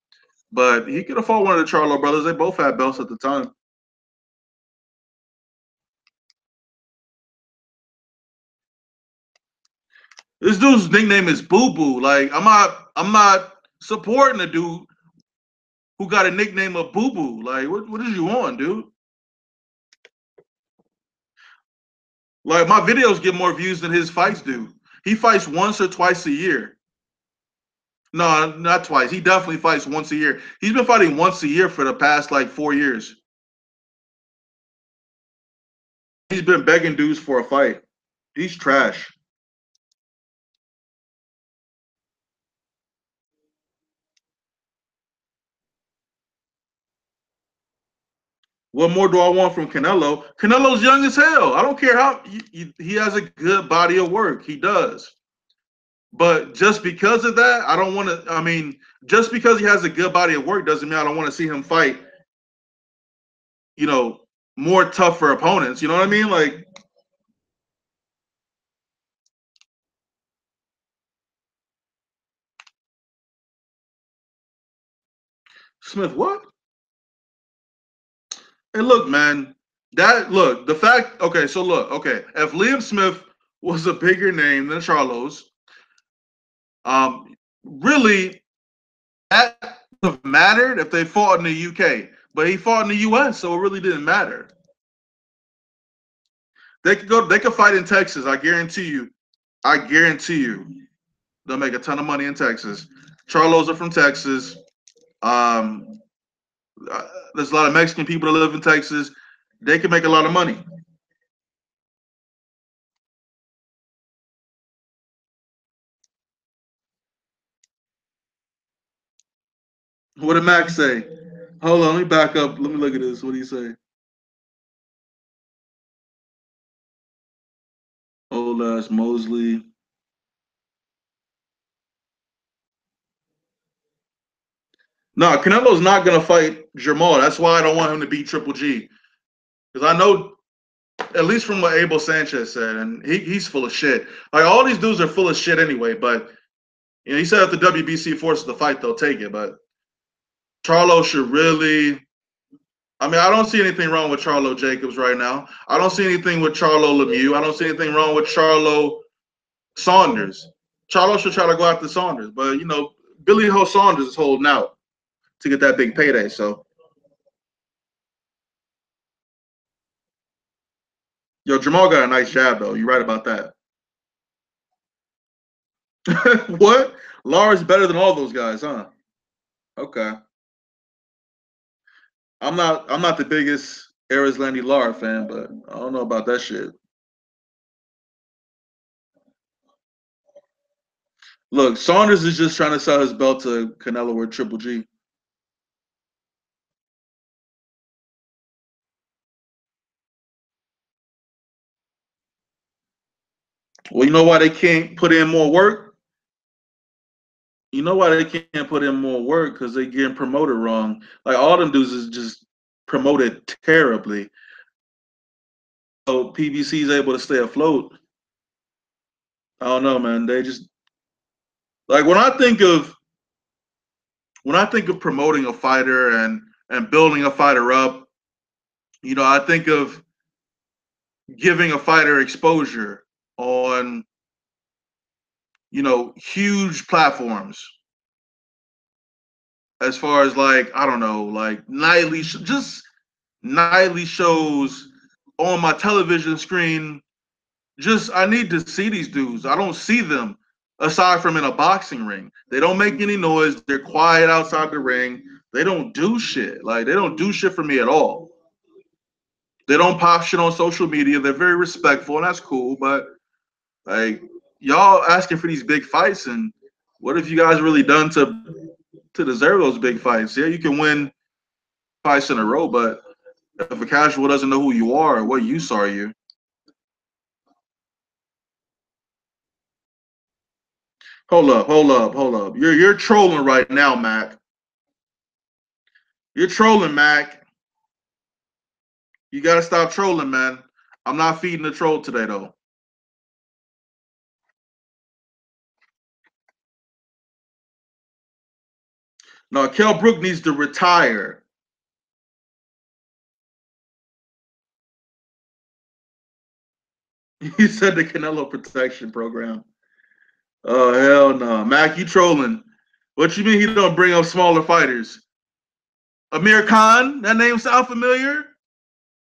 But he could have fought one of the Charlo brothers. They both had belts at the time. This dude's nickname is Boo Boo. Like I'm not supporting a dude who got a nickname of Boo Boo. Like what is you on, dude? Like my videos get more views than his fights do. He fights once or twice a year. No, not twice. He definitely fights once a year. He's been fighting once a year for the past like 4 years. He's been begging dudes for a fight. He's trash. What more do I want from Canelo? Canelo's young as hell. I don't care how he has a good body of work. He does. But just because of that, I don't want to. I mean, just because he has a good body of work doesn't mean I don't want to see him fight. You know, more tougher opponents. You know what I mean? Like Smith, what? And look, man, that look the fact. Okay, so look, okay, if Liam Smith was a bigger name than Charlos, really that would have mattered if they fought in the UK, but he fought in the US, so it really didn't matter. They could go. They could fight in Texas. I guarantee you. I guarantee you, they'll make a ton of money in Texas. Charlos are from Texas. Um, there's a lot of Mexican people that live in Texas. They can make a lot of money. What did Max say? Hold on, let me back up. Let me look at this. What do you say? Old ass Mosley. No, Canelo's not gonna fight Jamal. That's why I don't want him to beat Triple G. Because I know, at least from what Abel Sanchez said, and he's full of shit. Like all these dudes are full of shit anyway. But you know, he said if the WBC forces the fight, they'll take it. But Charlo should really. I mean, I don't see anything wrong with Charlo Jacobs right now. I don't see anything with Charlo Lemieux. I don't see anything wrong with Charlo Saunders. Charlo should try to go after Saunders, but you know, Billy Ho Saunders is holding out to get that big payday. So, yo, Jamal got a nice jab though. You're right about that. What? Lara's better than all those guys, huh? Okay. I'm not the biggest Landy Lara fan, but I don't know about that shit. Look, Saunders is just trying to sell his belt to Canelo or Triple G. Well, you know why they can't put in more work? You know why they can't put in more work? Because they getting promoted wrong. Like all them dudes is just promoted terribly. So PBC is able to stay afloat. I don't know, man. They just like when I think of promoting a fighter and building a fighter up, you know, I think of giving a fighter exposure on, you know, huge platforms as far as like, I don't know, like just nightly shows on my television screen. Just I need to see these dudes. I don't see them aside from in a boxing ring. They don't make any noise. They're quiet outside the ring. They don't do shit. Like they don't do shit for me at all. They don't pop shit on social media. They're very respectful, and that's cool. But like y'all asking for these big fights, and what have you guys really done to deserve those big fights? Yeah, you can win fights in a row, but if a casual doesn't know who you are, what use are you? Hold up, hold up, hold up. You're trolling right now, Mac. You're trolling, Mac. You gotta stop trolling, man. I'm not feeding the troll today, though. No, Kell Brook needs to retire. He said the Canelo Protection Program. Oh hell no, Mac, you trolling? What you mean he don't bring up smaller fighters? Amir Khan, that name sound familiar?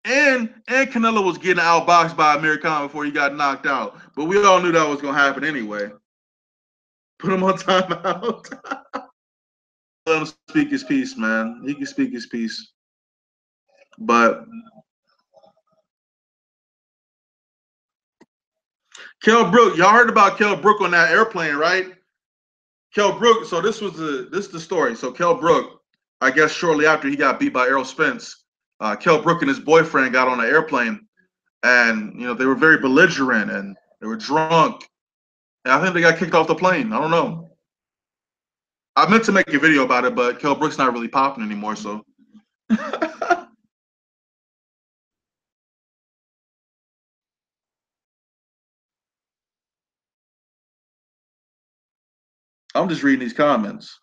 And Canelo was getting outboxed by Amir Khan before he got knocked out, but we all knew that was gonna happen anyway. Put him on timeout. Let him speak his piece, man. He can speak his piece, but Kell Brook, y'all heard about Kell Brook on that airplane, right? Kell Brook. So this is the story. So Kell Brook, I guess shortly after he got beat by Errol Spence, Kell Brook and his boyfriend got on an airplane, and you know they were very belligerent and they were drunk. And I think they got kicked off the plane. I don't know. I meant to make a video about it, but Kell Brook's not really popping anymore, so. I'm just reading these comments.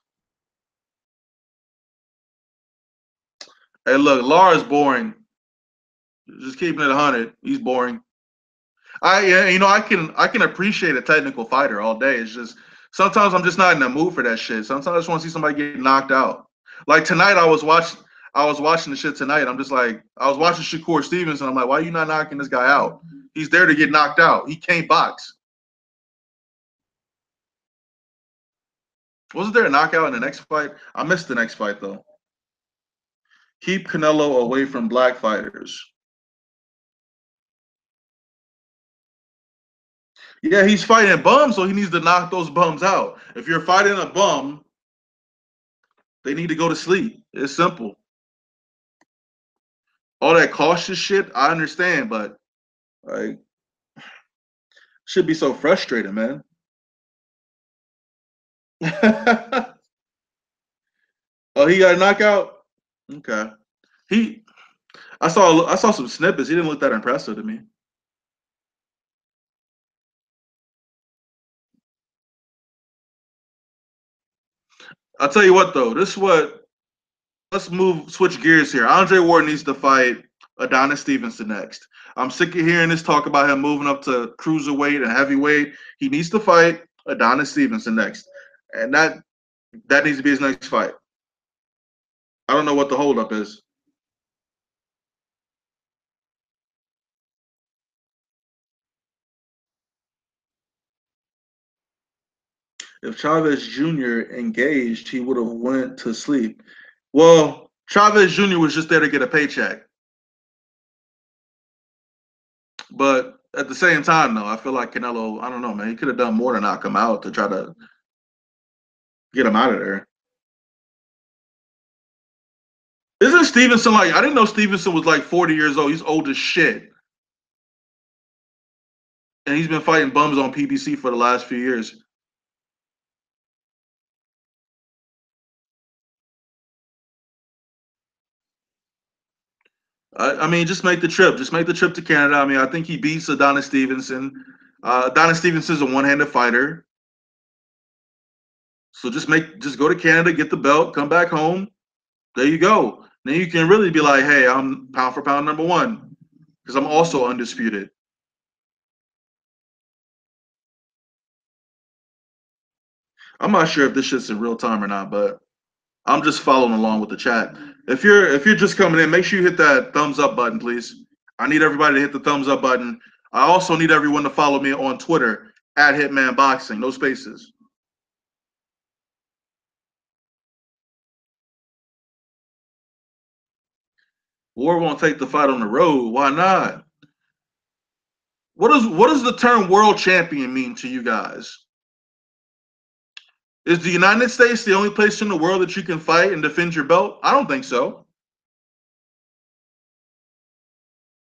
Hey, look, Lara's boring. Just keeping it 100. He's boring. I can appreciate a technical fighter all day. It's just sometimes I'm just not in the mood for that shit. Sometimes I just want to see somebody get knocked out. Like tonight, I was watching the shit tonight. I'm just like, I was watching Shakur Stevenson. I'm like, why are you not knocking this guy out? He's there to get knocked out. He can't box. Wasn't there a knockout in the next fight? I missed the next fight though. Keep Canelo away from black fighters. Yeah, he's fighting bums, so he needs to knock those bums out. If you're fighting a bum, they need to go to sleep. It's simple. All that cautious shit, I understand, but like, should be so frustrating, man. Oh, he got a knockout. Okay. He, I saw some snippets. He didn't look that impressive to me. I'll tell you what though. This is what. Let's switch gears here. Andre Ward needs to fight Adonis Stevenson next. I'm sick of hearing this talk about him moving up to cruiserweight and heavyweight. He needs to fight Adonis Stevenson next, and that needs to be his next fight. I don't know what the holdup is. If Chavez Jr. engaged, he would have went to sleep. Well, Chavez Jr. was just there to get a paycheck. But at the same time, though, I feel like Canelo, I don't know, man, he could have done more to knock him out to try to get him out of there. Isn't Stevenson like, I didn't know Stevenson was like 40 years old. He's old as shit. And he's been fighting bums on PBC for the last few years. I mean, just make the trip. Just make the trip to Canada. I mean, I think he beats Adonis Stevenson. Adonis Stevenson's a one-handed fighter. So just go to Canada, get the belt, come back home. There you go. Then you can really be like, hey, I'm pound for pound number one because I'm also undisputed. I'm not sure if this shit's in real time or not, but I'm just following along with the chat. If you're just coming in, make sure you hit that thumbs up button, please. I need everybody to hit the thumbs up button. I also need everyone to follow me on Twitter at Hitman Boxing, no spaces. War won't take the fight on the road. Why not? What does the term world champion mean to you guys? Is the United States the only place in the world that you can fight and defend your belt? I don't think so.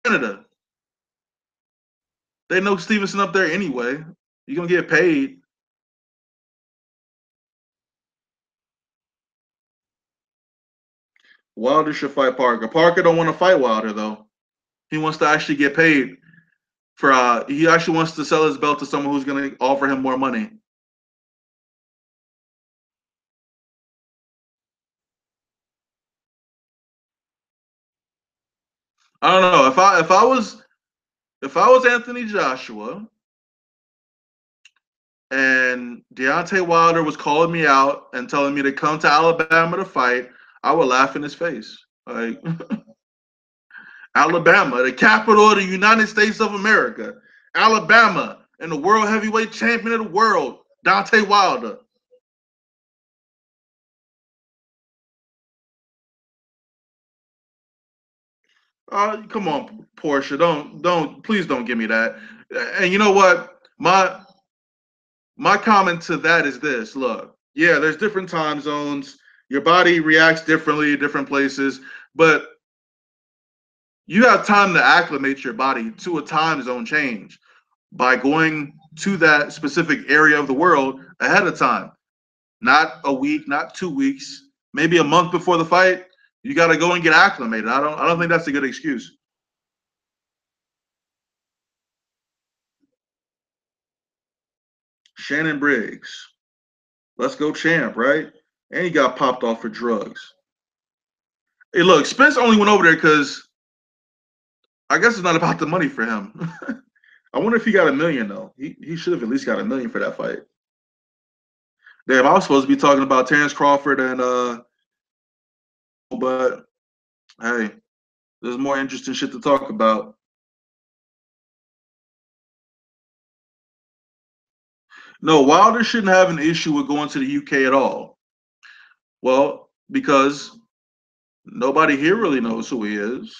Canada. They know Stevenson up there anyway. You're gonna get paid. Wilder should fight Parker. Parker don't want to fight Wilder though. He wants to actually get paid for. He actually wants to sell his belt to someone who's gonna offer him more money. I don't know if I was Anthony Joshua and Deontay Wilder was calling me out and telling me to come to Alabama to fight, I would laugh in his face. Like Alabama, the capital of the United States of America. Alabama and the world heavyweight champion of the world, Deontay Wilder. Come on, Portia. Please don't give me that. And you know what? My comment to that is this. Look, yeah, there's different time zones. Your body reacts differently in different places, but you have time to acclimate your body to a time zone change by going to that specific area of the world ahead of time. Not a week, not 2 weeks, maybe a month before the fight. You got to go and get acclimated. I don't think that's a good excuse. Shannon Briggs, let's go champ, right? And he got popped off for drugs. Hey, look, Spence only went over there because I guess it's not about the money for him. I wonder if he got $1 million though. He should have at least got $1 million for that fight. Damn, I was supposed to be talking about Terence Crawford and but hey, there's more interesting shit to talk about. No, Wilder shouldn't have an issue with going to the UK at all. Well, because nobody here really knows who he is.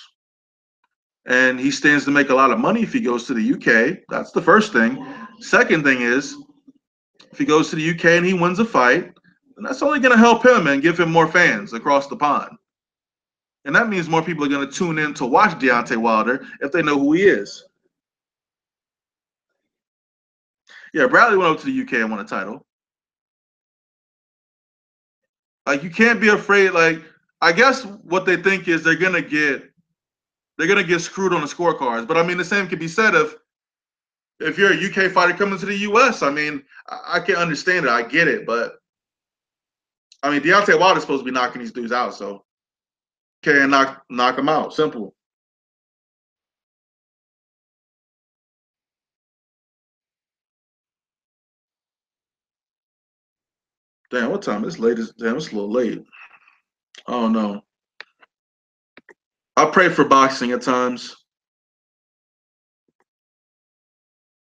And he stands to make a lot of money if he goes to the UK. That's the first thing. Second thing is, if he goes to the UK and he wins a fight, then that's only going to help him and give him more fans across the pond. And that means more people are going to tune in to watch Deontay Wilder if they know who he is. Yeah, Bradley went over to the UK and won a title. Like, you can't be afraid. Like, I guess what they think is they're gonna get screwed on the scorecards. But I mean, the same can be said if you're a UK fighter coming to the US. I mean, I can understand it. I get it. But I mean, Deontay Wilder's supposed to be knocking these dudes out, so can knock them out. Simple. Damn, what time? It's late. Damn, it's a little late. Oh no. I pray for boxing at times.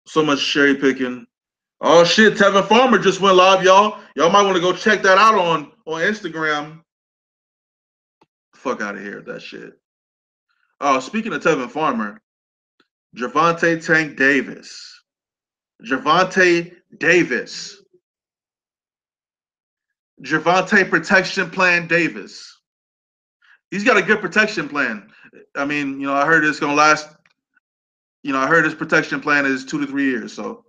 So much cherry picking. Oh shit, Tevin Farmer just went live, y'all. Y'all might want to go check that out on Instagram. Fuck out of here with that shit. Oh, speaking of Tevin Farmer, Gervonta Tank Davis. Gervonta Davis. Gervonta Protection Plan Davis. He's got a good protection plan. I mean, I heard it's gonna last. I heard his protection plan is 2 to 3 years, so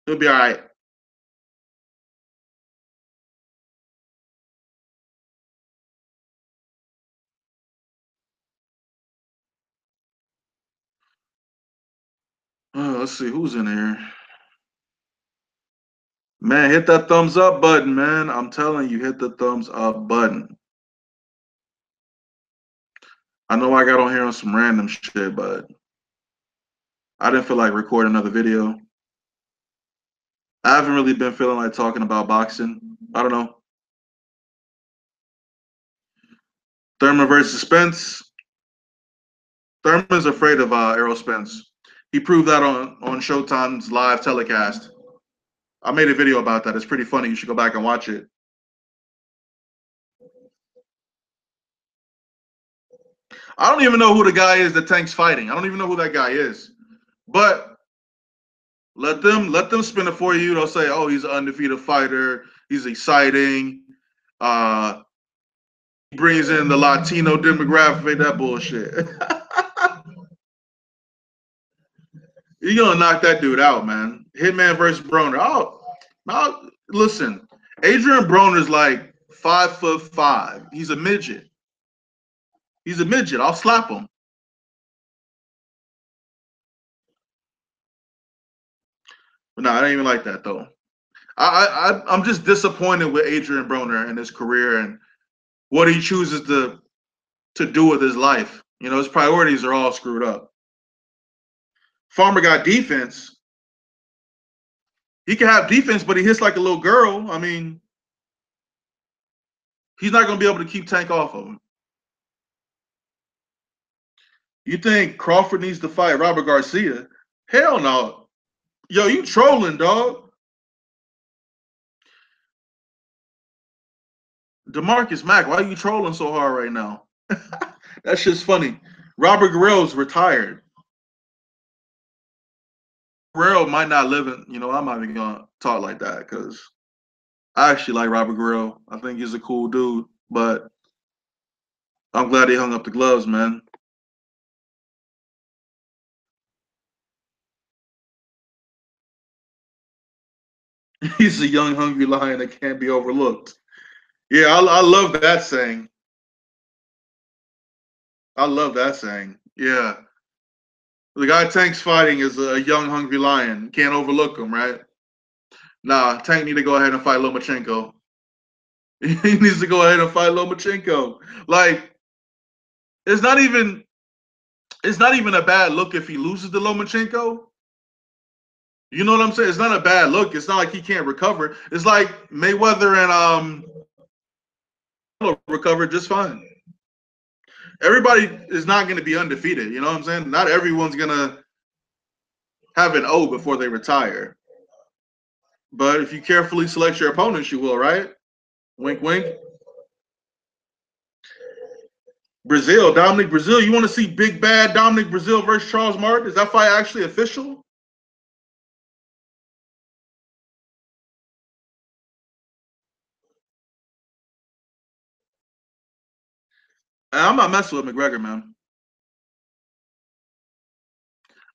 he'll be all right. Let's see who's in here. Man, hit that thumbs up button, man. I'm telling you, hit the thumbs up button. I know I got on here on some random shit, but I didn't feel like recording another video. I haven't really been feeling like talking about boxing. I don't know. Thurman versus Spence. Thurman's afraid of Errol Spence. He proved that on Showtime's live telecast. I made a video about that. It's pretty funny. You should go back and watch it. I don't even know who the guy is that Tank's fighting. I don't even know who that guy is. But let them spin it for you. They'll say, "Oh, he's an undefeated fighter. He's exciting. He brings in the Latino demographic." That bullshit. You're gonna knock that dude out, man. Hitman versus Broner. Listen. Adrian Broner's like 5'5". He's a midget. He's a midget. I'll slap him. But no, I ain't even like that though. I'm just disappointed with Adrian Broner and his career and what he chooses to do with his life. His priorities are all screwed up. Farmer got defense. He can have defense, but he hits like a little girl. I mean, he's not going to be able to keep Tank off of him. You think Crawford needs to fight Robert Garcia? Hell no. Yo, you trolling, dog. DeMarcus Mack, why are you trolling so hard right now? That shit's funny. Robert Guerrero's retired. Guerrero might not live in, I'm not even going to talk like that because I actually like Robert Guerrero. I think he's a cool dude, but I'm glad he hung up the gloves, man. He's a young, hungry lion that can't be overlooked. Yeah, I love that saying. I love that saying. Yeah. The guy Tank's fighting is a young, hungry lion. Can't overlook him, right? Nah, Tank need to go ahead and fight Lomachenko. He needs to go ahead and fight Lomachenko. Like, it's not even a bad look if he loses to Lomachenko. You know what I'm saying? It's not a bad look. It's not like he can't recover. It's like Mayweather and recovered just fine. Everybody is not going to be undefeated. You know what I'm saying? Not everyone's going to have an O before they retire. But if you carefully select your opponents, you will, right? Wink, wink. Brazil, Dominic Brazil. You want to see big bad Dominic Brazil versus Charles Martin? Is that fight actually official? I'm not messing with McGregor, man.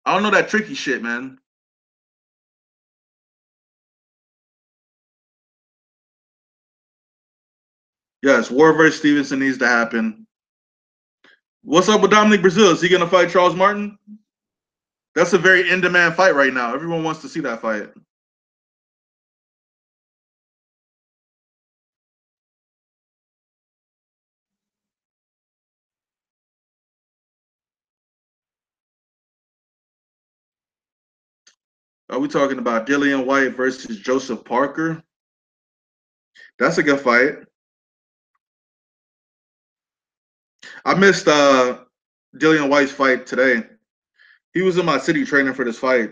I don't know that tricky shit, man. Yes, War versus Stevenson needs to happen. What's up with Dominic Brazil? Is he going to fight Charles Martin? That's a very in-demand fight right now. Everyone wants to see that fight. Are we talking about Dillian White versus Joseph Parker? That's a good fight. I missed Dillian White's fight today. He was in my city training for this fight.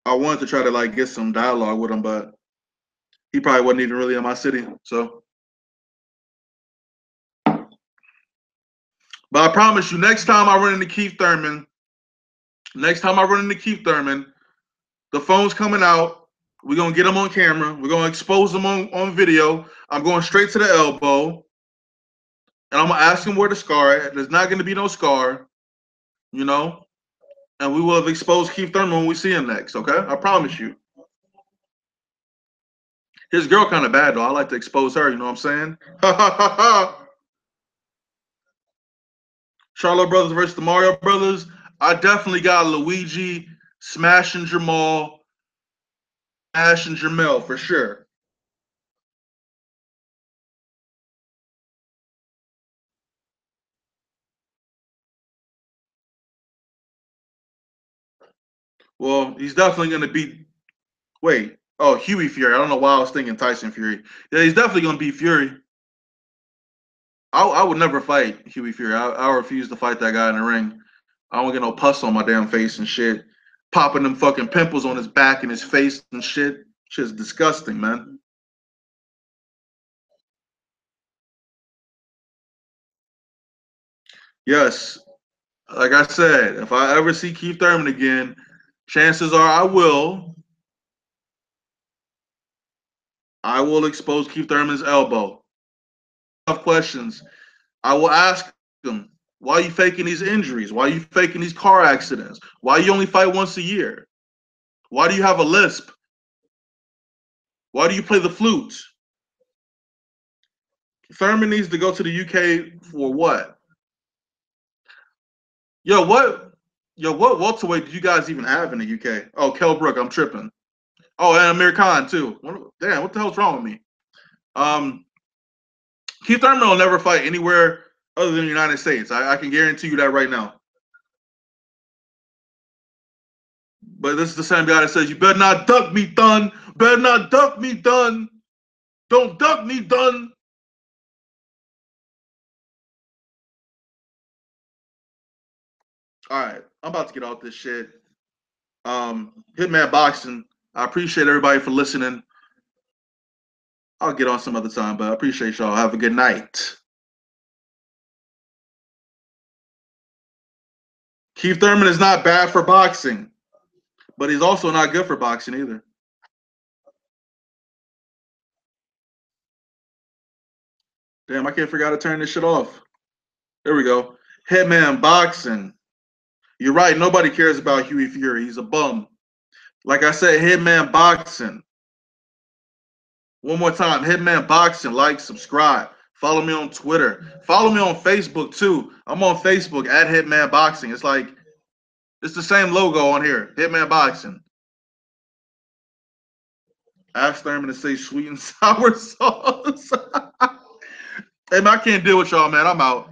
I wanted to try to like get some dialogue with him, but he probably wasn't even really in my city. So, but I promise you, next time I run into Keith Thurman, the phone's coming out. We're gonna get him on camera. We're gonna expose him on video. I'm going straight to the elbow, and I'm gonna ask him where the scar is. There's not gonna be no scar, you know. And we will have exposed Keith Thurman when we see him next. Okay, I promise you. His girl kind of bad though. I like to expose her. You know what I'm saying? Charlo Brothers versus the Mario Brothers. I definitely got Luigi smashing Jamal, smashing Jamel for sure. Well, he's definitely going to beat. Wait, oh, Huey Fury. I don't know why I was thinking Tyson Fury. Yeah, he's definitely going to beat Fury. I would never fight Huey Fury. I refuse to fight that guy in the ring. I don't get no pus on my damn face and shit. Popping them fucking pimples on his back and his face and shit. Shit's disgusting, man. Yes, like I said, if I ever see Keith Thurman again, chances are I will expose Keith Thurman's elbow. Tough questions. I will ask him, why are you faking these injuries? Why are you faking these car accidents? Why you only fight once a year? Why do you have a lisp? Why do you play the flute? Thurman needs to go to the UK for what? Yo, what? Yo, what welterweight do you guys even have in the UK? Oh, Kell Brook, I'm tripping. Oh, and Amir Khan too. Damn, what the hell's wrong with me? Um, Keith Thurman will never fight anywhere other than the United States. I can guarantee you that right now. But this is the same guy that says, "You better not duck me, Dunn. Better not duck me, Dunn. Don't duck me, Dunn." All right, I'm about to get off this shit. Hitman Boxing. I appreciate everybody for listening. I'll get on some other time, but I appreciate y'all. Have a good night. Keith Thurman is not bad for boxing, but he's also not good for boxing either. Damn, I can't figure out how to turn this shit off. There we go. Hitman Boxing. You're right. Nobody cares about Huey Fury. He's a bum. Like I said, Hitman Boxing. One more time, Hitman Boxing. Like, subscribe. Follow me on Twitter. Follow me on Facebook too. I'm on Facebook at Hitman Boxing. It's like it's the same logo on here. Hitman Boxing. Ask Thurman to say sweet and sour sauce. Hey man, I can't deal with y'all, man. I'm out.